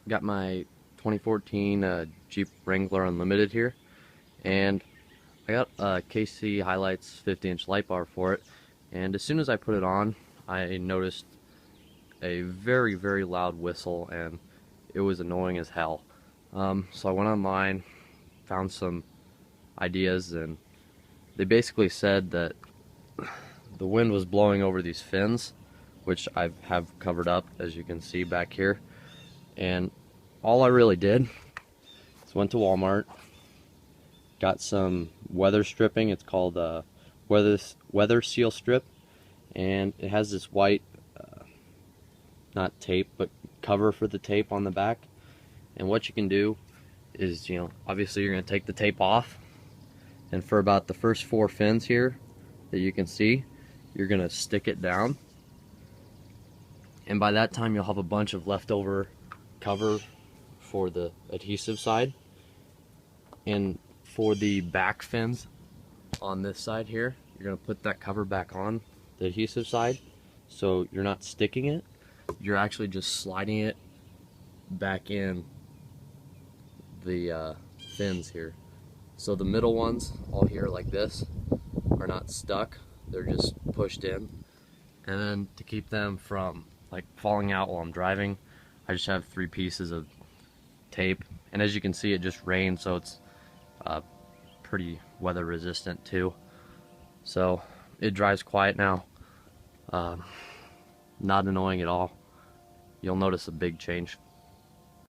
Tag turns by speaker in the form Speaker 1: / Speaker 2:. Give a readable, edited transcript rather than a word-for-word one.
Speaker 1: Got my 2014 Jeep Wrangler Unlimited here, and I got a KC Highlights 50-inch light bar for it. And as soon as I put it on, I noticed a very, very loud whistle, and it was annoying as hell. So I went online, found some ideas, and they basically said that the wind was blowing over these fins, which I have covered up, as you can see back here. And all I really did is went to Walmart, got some weather stripping. It's called weather seal strip, and it has this white, not tape, but cover for the tape on the back. And what you can do is, obviously you're going to take the tape off, and for about the first 4 fins here that you can see, you're going to stick it down. And by that time, you'll have a bunch of leftover cover for the adhesive side. And for the back fins on this side here, you're going to put that cover back on the adhesive side, so you're not sticking it, you're actually just sliding it back in the fins here. So the middle ones, all here like this, are not stuck, they're just pushed in. And then to keep them from like falling out while I'm driving, I just have 3 pieces of tape. And as you can see, it just rained, so it's pretty weather resistant too. So it drives quiet now. Not annoying at all. You'll notice a big change.